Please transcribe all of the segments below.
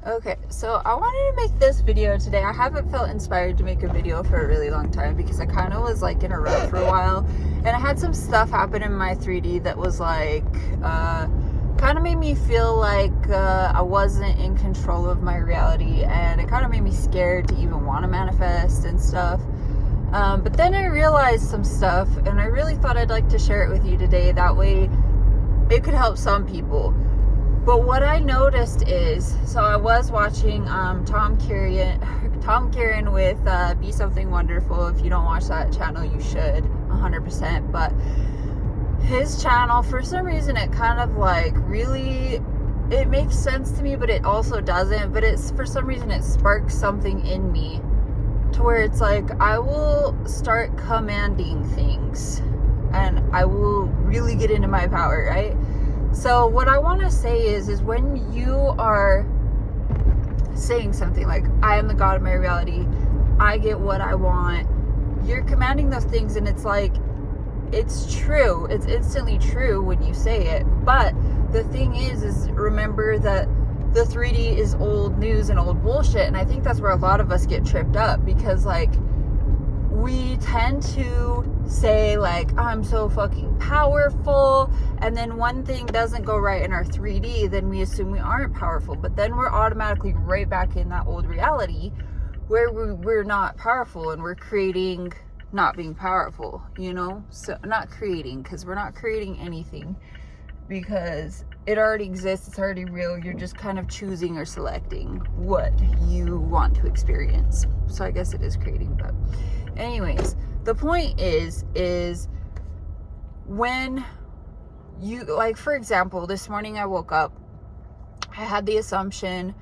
Okay, so I wanted to make this video today. I haven't felt inspired to make a video for a really long time because I kind of was like in a rut for a while, and I had some stuff happen in my 3D that was like kind of made me feel like I wasn't in control of my reality, and it kind of made me scared to even want to manifest and stuff. But then I realized some stuff, and I really thought I'd like to share it with you today. That way it could help some people. But what I noticed is, so I was watching Tom Kieran with Be Something Wonderful. If you don't watch that channel, you should 100%. But his channel, for some reason, it kind of like really, it makes sense to me, but it also doesn't. But it's, for some reason, it sparks something in me to where it's like I will start commanding things and I will really get into my power, right? So what I want to say is when you are saying something like, I am the God of my reality, I get what I want, you're commanding those things, and it's like, it's true. It's instantly true when you say it. But the thing is remember that the 3D is old news and old bullshit. And I think that's where a lot of us get tripped up, because like, we tend to say like, I'm so fucking powerful, and then one thing doesn't go right in our 3D, then we assume we aren't powerful. But then we're automatically right back in that old reality where we're not powerful, and we're creating not being powerful, you know? So not creating, because we're not creating anything, because it already exists, it's already real. You're just kind of choosing or selecting what you want to experience. So I guess it is creating. But anyways, the point is when you, like, for example, this morning I woke up, I had the assumption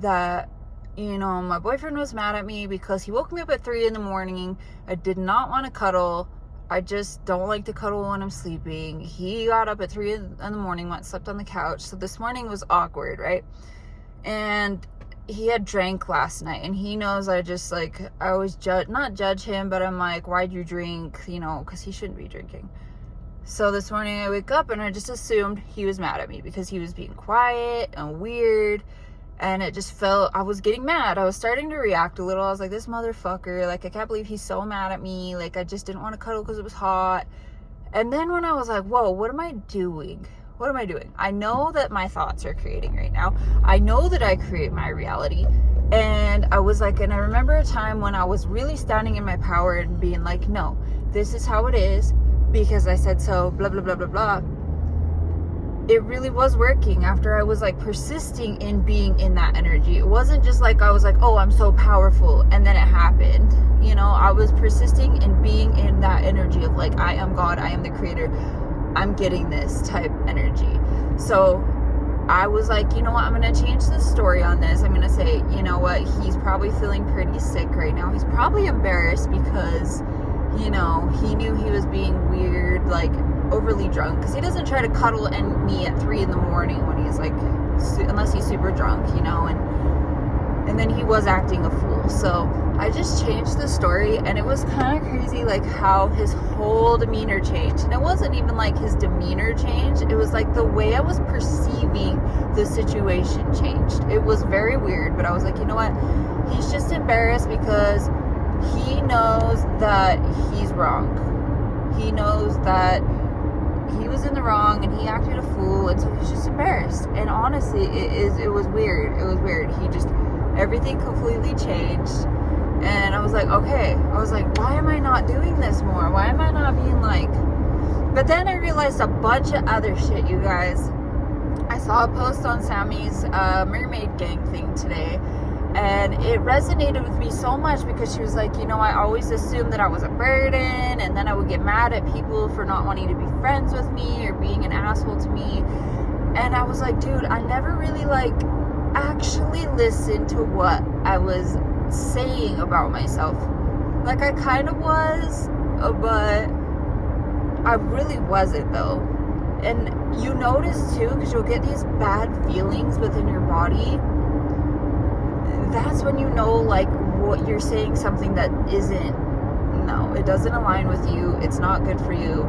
that, you know, my boyfriend was mad at me because he woke me up at 3 in the morning. I did not want to cuddle. I just don't like to cuddle when I'm sleeping. He got up at 3 in the morning, slept on the couch. So this morning was awkward, right? And he had drank last night, and he knows I just like, I always not judge him, but I'm like, why'd you drink? You know, because he shouldn't be drinking. So this morning I wake up and I just assumed he was mad at me because he was being quiet and weird. And it just felt, I was getting mad. I was starting to react a little. I was like, this motherfucker, like, I can't believe he's so mad at me. Like, I just didn't want to cuddle because it was hot. And then when I was like, whoa, what am I doing? What am I doing? I know that my thoughts are creating right now. I know that I create my reality. And I was like, and I remember a time when I was really standing in my power and being like, no, this is how it is because I said so, blah, blah, blah, blah, blah. It really was working after I was like persisting in being in that energy. It wasn't just like I was like, oh, I'm so powerful, and then it happened. You know, I was persisting in being in that energy of like, I am God, I am the creator, I'm getting this type energy. So I was like, you know what, I'm going to change the story on this. I'm going to say, you know what, he's probably feeling pretty sick right now. He's probably embarrassed because, you know, he knew he was being weird, like overly drunk, because he doesn't try to cuddle me at 3 in the morning when he's like, unless he's super drunk, you know, and then he was acting a fool. So I just changed the story, and it was kind of crazy like how his whole demeanor changed. And it wasn't even like his demeanor changed, it was like the way I was perceiving the situation changed. It was very weird, but I was like, you know what, he's just embarrassed because he knows that he's wrong. He knows that he was in the wrong and he acted a fool, and so he's just embarrassed. And honestly, it was weird. It was weird. He just, everything completely changed. And I was like, okay. I was like, why am I not doing this more? Why am I not being like... But then I realized a bunch of other shit, you guys. I saw a post on Sammy's Mermaid Gang thing today, and it resonated with me so much because she was like, you know, I always assumed that I was a burden, and then I would get mad at people for not wanting to be friends with me or being an asshole to me. And I was like, dude, I never really like actually listened to what I was saying about myself. Like, I kind of was, but I really wasn't though. And you notice too, because you'll get these bad feelings within your body. That's when you know, like, what you're saying something that isn't, no, it doesn't align with you, it's not good for you.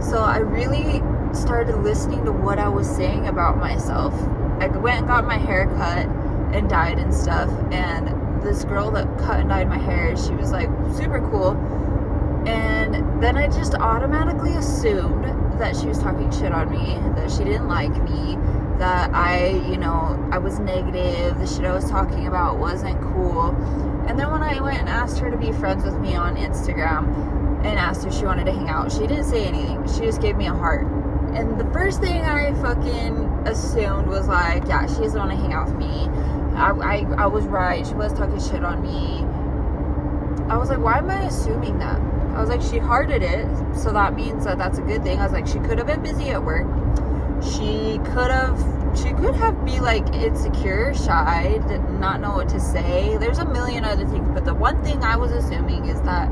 So I really started listening to what I was saying about myself. I went and got my hair cut, and dyed and stuff. And this girl that cut and dyed my hair, she was like super cool. And then I just automatically assumed that she was talking shit on me, that she didn't like me, that I was negative, the shit I was talking about wasn't cool. And then when I went and asked her to be friends with me on Instagram and asked if she wanted to hang out, she didn't say anything. She just gave me a heart. And the first thing I fucking assumed was like, yeah, she doesn't want to hang out with me. I was right. She was talking shit on me. I was like, why am I assuming that? I was like, she hearted it, so that means that that's a good thing. I was like, she could have been busy at work. She could have be like insecure, shy, did not know what to say. There's a million other things, but the one thing I was assuming is that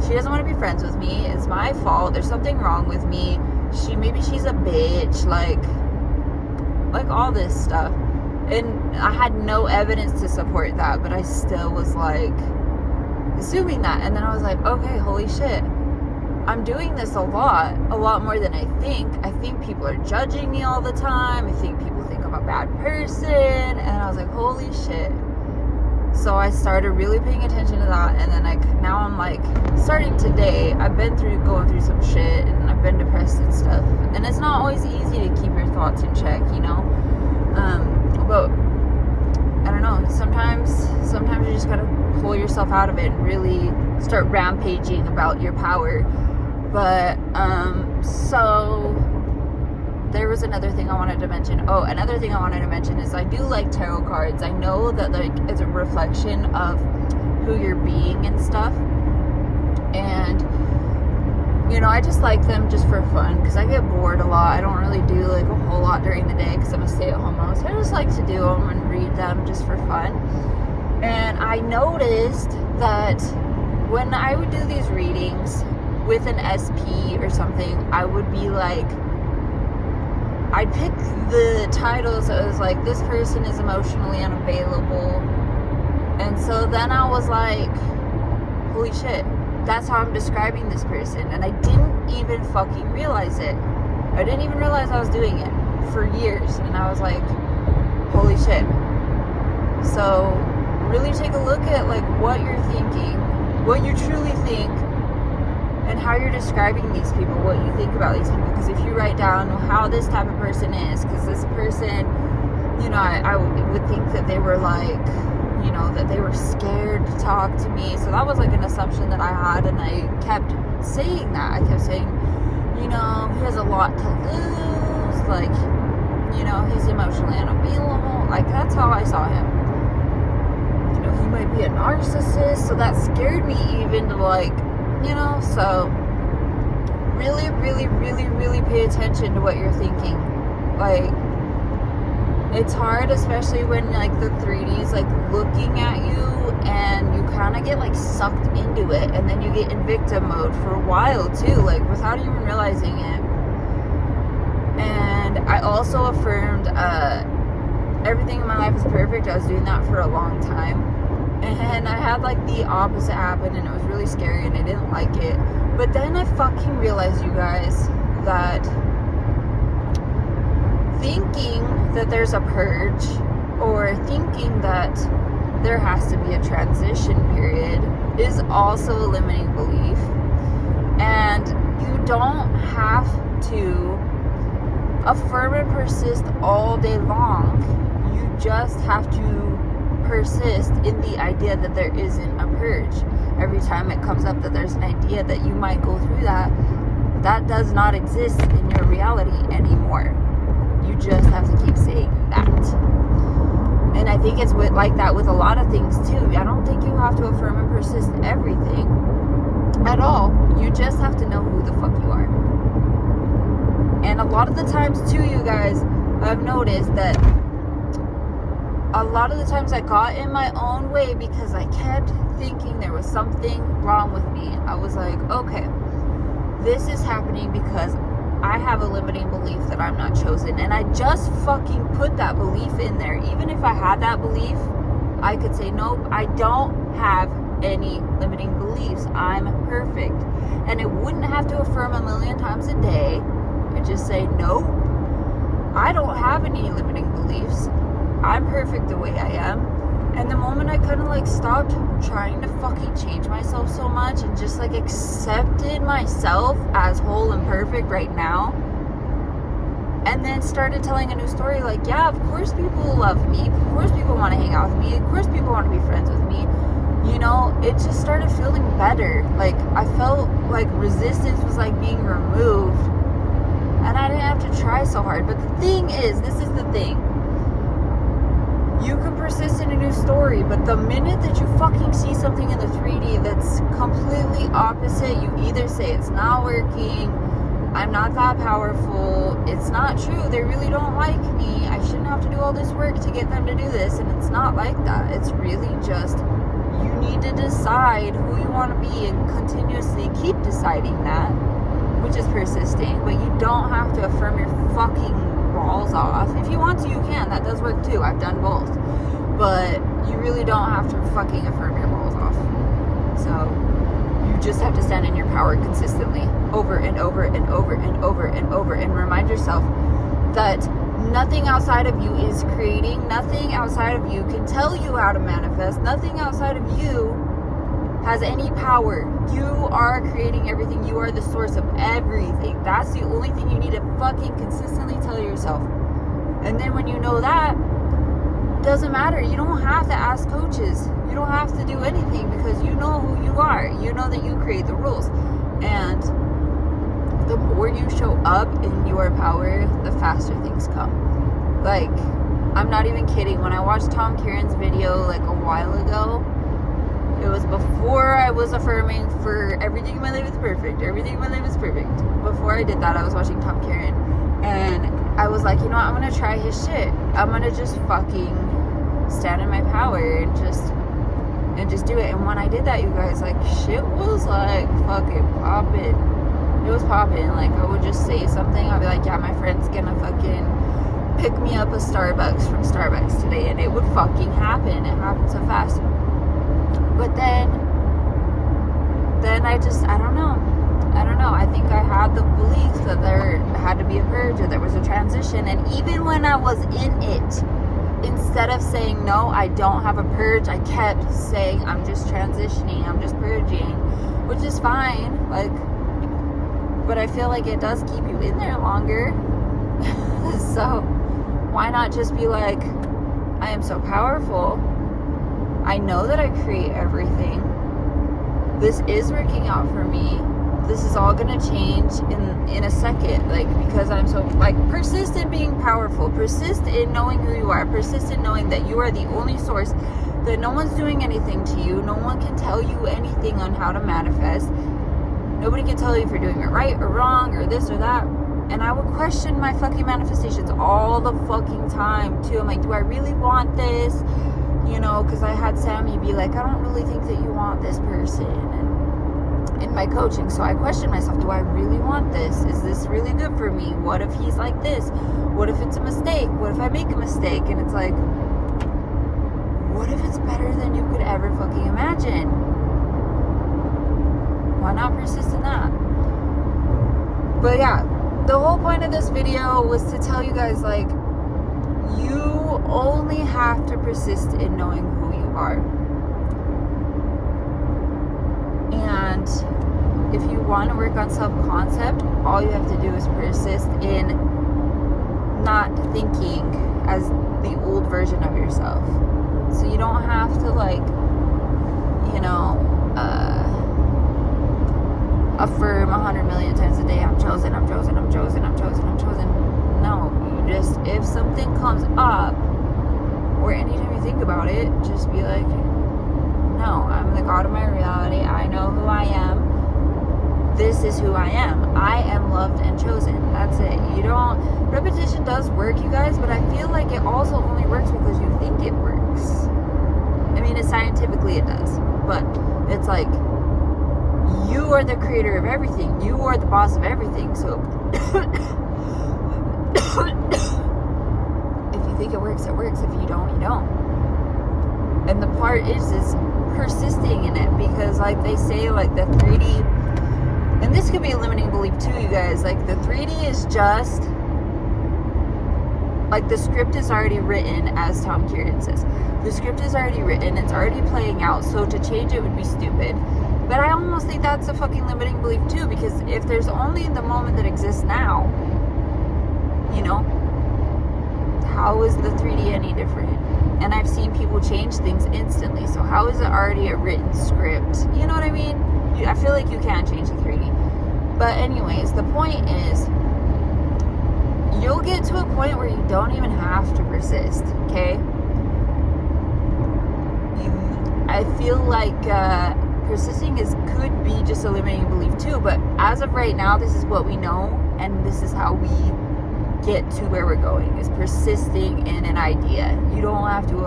she doesn't want to be friends with me. It's my fault. There's something wrong with me. Maybe she's a bitch, like all this stuff. And I had no evidence to support that, but I still was like assuming that. And then I was like, okay, holy shit, I'm doing this a lot more than I think. I think people are judging me all the time. I think people think I'm a bad person. And I was like, holy shit. So I started really paying attention to that. And then now I'm like, starting today, I've been going through some shit, and I've been depressed and stuff. And it's not always easy to keep your thoughts in check, but I don't know, sometimes you just gotta pull yourself out of it and really start rampaging about your power. But so there was another thing I wanted to mention. Another thing I wanted to mention is I do like tarot cards. I know that it's a reflection of who you're being and stuff. And I just like them just for fun, because I get bored a lot. I don't really do like a whole lot during the day because I'm a stay-at-home mom. So I just like to do them and read them just for fun. And I noticed that when I would do these readings with an SP or something, I would be like, I'd pick the titles that was like, this person is emotionally unavailable. And so then I was like, holy shit, that's how I'm describing this person. And I didn't even fucking realize it. I didn't even realize I was doing it for years. And I was like, holy shit. So really take a look at like what you're thinking, what you truly think, and how you're describing these people, what you think about these people. Because if you write down how this type of person is, because this person, I would think that they were like, that they were scared to talk to me. So that was like an assumption that I had, and I kept saying that. I kept saying, he has a lot to lose, like, he's emotionally unavailable. Like, that's how I saw him. He might be a narcissist, so that scared me even to like, so really, really, really, really pay attention to what you're thinking. Like, it's hard, especially when like the 3D's like looking at you, and you kind of get like sucked into it, and then you get in victim mode for a while too, like without even realizing it. And I also affirmed everything in my life is perfect. I was doing that for a long time, and I had like the opposite happen, and it was really scary, and I didn't like it. But then I fucking realized, you guys, that thinking that there's a purge, or thinking that there has to be a transition period, is also a limiting belief. And you don't have to affirm and persist all day long. You just have to persist in the idea that there isn't a purge. Every time it comes up that there's an idea that you might go through that does not exist in your reality anymore. You just have to keep saying that. And I think it's like that with a lot of things too. I don't think you have to affirm and persist everything at all. You just have to know who the fuck you are. And a lot of the times too, you guys, I've noticed that a lot of the times I got in my own way because I kept thinking there was something wrong with me. I was like, okay, this is happening because I have a limiting belief that I'm not chosen. And I just fucking put that belief in there. Even if I had that belief, I could say, nope, I don't have any limiting beliefs. I'm perfect. And it wouldn't have to affirm 1,000,000 times a day. I'd just say, nope, I don't have any limiting beliefs. I'm perfect the way I am. And the moment I kind of like stopped trying to fucking change myself so much and just like accepted myself as whole and perfect right now, and then started telling a new story, like, yeah, of course people love me, of course people want to hang out with me, of course people want to be friends with me, you know, it just started feeling better. Like, I felt like resistance was like being removed, and I didn't have to try so hard. But the thing is, this is the thing, you can persist in a new story, but the minute that you fucking see something in the 3D that's completely opposite, you either say it's not working, I'm not that powerful, it's not true, they really don't like me, I shouldn't have to do all this work to get them to do this. And it's not like that. It's really just, you need to decide who you want to be and continuously keep deciding that, which is persisting. But you don't have to affirm your fucking balls off. If you want to, you can. That does work too. I've done both. But you really don't have to fucking affirm your balls off. So you just have to stand in your power consistently, over and over and over and over and over, and remind yourself that nothing outside of you is creating, nothing outside of you can tell you how to manifest, nothing outside of you has any power. You are creating everything. You are the source of everything. That's the only thing you need to fucking consistently tell yourself. And then when you know that, it doesn't matter. You don't have to ask coaches. You don't have to do anything, because you know who you are. You know that you create the rules. And the more you show up in your power, the faster things come. Like, I'm not even kidding. When I watched Tom Karen's video like a while ago, it was before I was affirming for everything in my life is perfect. Everything in my life is perfect. Before I did that, I was watching Tom Karen. And I was like, you know what? I'm going to try his shit. I'm going to just fucking stand in my power and just do it. And when I did that, you guys, like, shit was like fucking popping. It was popping. Like, I would just say something. I'd be like, yeah, my friend's going to fucking pick me up a Starbucks from Starbucks today. And it would fucking happen. It happened so fast. But then I don't know. I think I had the belief that there had to be a purge, or there was a transition. And even when I was in it, instead of saying, no, I don't have a purge, I kept saying, I'm just transitioning, I'm just purging, which is fine. Like, but I feel like it does keep you in there longer. So why not just be like, I am so powerful. I know that I create everything. This is working out for me. This is all gonna change in a second, like, because I'm so, like, persist in being powerful, persist in knowing who you are, persist in knowing that you are the only source, that no one's doing anything to you, no one can tell you anything on how to manifest, nobody can tell you if you're doing it right or wrong or this or that. And I would question my fucking manifestations all the fucking time too. I'm like, do I really want this? You know, because I had Sammy be like, I don't really think that you want this person, and in my coaching. So I questioned myself, do I really want this? Is this really good for me? What if he's like this? What if it's a mistake? What if I make a mistake? And it's like, what if it's better than you could ever fucking imagine? Why not persist in that? But yeah, the whole point of this video was to tell you guys, like, you only have to persist in knowing who you are. And if you want to work on self-concept, all you have to do is persist in not thinking as the old version of yourself. So you don't have to, like, you know, affirm 100 million times a day, I'm chosen, I'm chosen, I'm chosen, I'm chosen, I'm chosen. No, you just, if something comes up, or anytime you think about it, just be like, no, I'm the god of my reality. I know who I am. This is who I am. I am loved and chosen. That's it. You don't, repetition does work, you guys, but I feel like it also only works because you think it works. I mean, scientifically it does, but it's like, you are the creator of everything. You are the boss of everything. So if you think it works, it works. If you don't, you don't. And the part is persisting in it, because, like they say, like, the 3D, and this could be a limiting belief too, you guys, like, the 3D is just like the script is already written, as Tom Kieran says. The script is already written, it's already playing out, so to change it would be stupid. But I almost think that's a fucking limiting belief too, because if there's only the moment that exists now, you know, how is the 3D any different? And I've seen people change things instantly, so how is it already a written script? You know what I mean? I feel like you can't change the 3D. But anyways, the point is, you'll get to a point where you don't even have to persist, okay? I feel like persisting could be just a limiting belief too, but as of right now, this is what we know, and this is how we get to where we're going, is persisting in an idea. You don't have to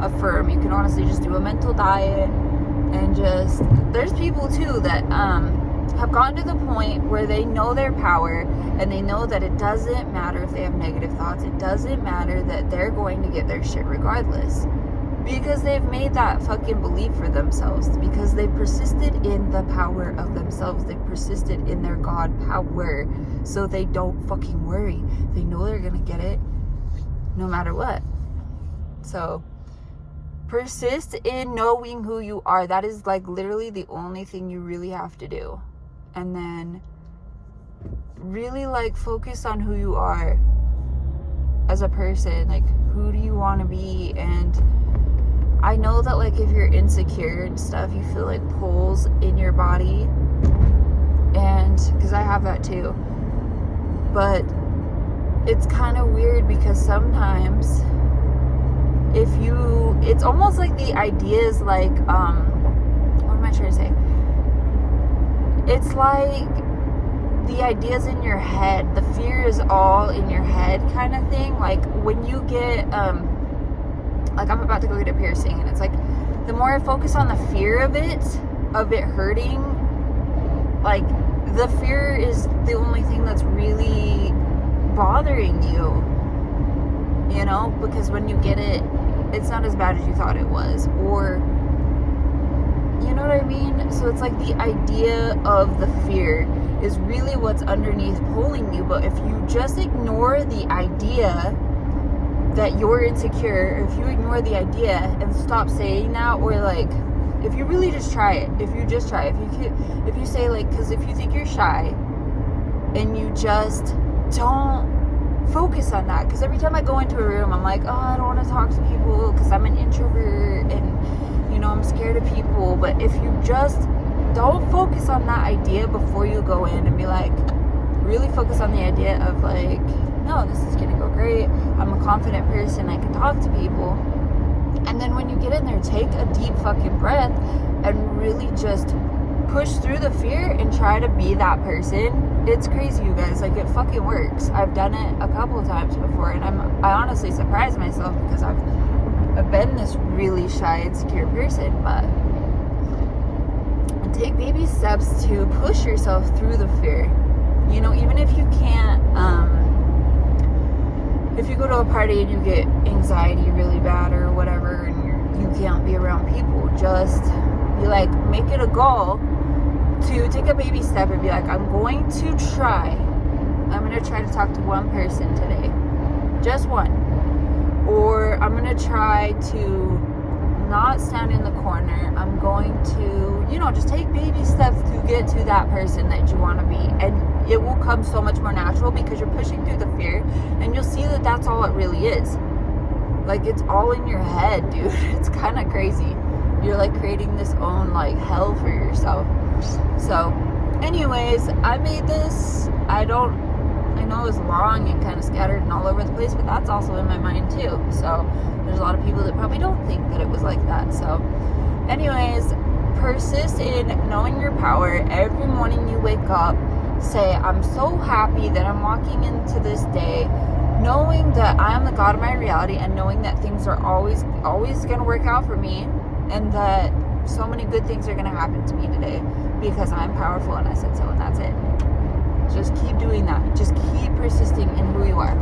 affirm. You can honestly just do a mental diet, and just, there's people too that have gotten to the point where they know their power, and they know that it doesn't matter if they have negative thoughts. It doesn't matter, that they're going to get their shit regardless, because they've made that fucking belief for themselves, because they persisted in the power of themselves. They persisted in their God power, so they don't fucking worry. They know they're gonna get it no matter what. So persist in knowing who you are. That is like literally the only thing you really have to do. And then really like focus on who you are as a person. Like, who do you want to be? And I know that like if you're insecure and stuff, you feel like pulls in your body, and because I have that too. But it's kind of weird, because sometimes it's almost like the idea is like, what am I trying to say? It's like the idea's in your head. The fear is all in your head kind of thing. Like when you get, like I'm about to go get a piercing, and it's like, the more I focus on the fear of it hurting, like the fear is the only thing that's really bothering you, you know, because when you get it, it's not as bad as you thought it was, or, you know what I mean? So it's like the idea of the fear is really what's underneath pulling you. But if you just ignore the idea that you're insecure, if you ignore the idea and stop saying that, or like, if you really just try it, if you say like, because if you think you're shy and you just don't focus on that, because every time I go into a room, I'm like, oh, I don't want to talk to people because I'm an introvert and, you know, I'm scared of people. But if you just don't focus on that idea before you go in, and be like, really focus on the idea of like, no, this is gonna go great, I'm a confident person, I can talk to people. And then when you get in there, take a deep fucking breath and really just push through the fear and try to be that person. It's crazy, you guys. Like, it fucking works. I've done it a couple of times before, and I honestly surprise myself, because I've been this really shy, insecure person. But take baby steps to push yourself through the fear. You know, even if you can't, if you go to a party and you get anxiety really bad or whatever, and you can't be around people, just be like, make it a goal to take a baby step and be like, I'm going to try to talk to one person today, just one, or I'm going to try to not stand in the corner. I'm going to, you know, just take baby steps to get to that person that you want to be, and it will come so much more natural, because you're pushing through the fear, and you'll see that that's all it really is. Like, it's all in your head, dude. It's kind of crazy. You're like creating this own like hell for yourself. So anyways, I made this. I know it was long and kind of scattered and all over the place, but that's also in my mind too. So there's a lot of people that probably don't think that it was like that. So anyways, persist in knowing your power. Every morning you wake up, say, I'm so happy that I'm walking into this day knowing that I am the God of my reality, and knowing that things are always going to work out for me, and that so many good things are going to happen to me today, because I'm powerful and I said so, and that's it. Just keep doing that. Just keep persisting in who you are.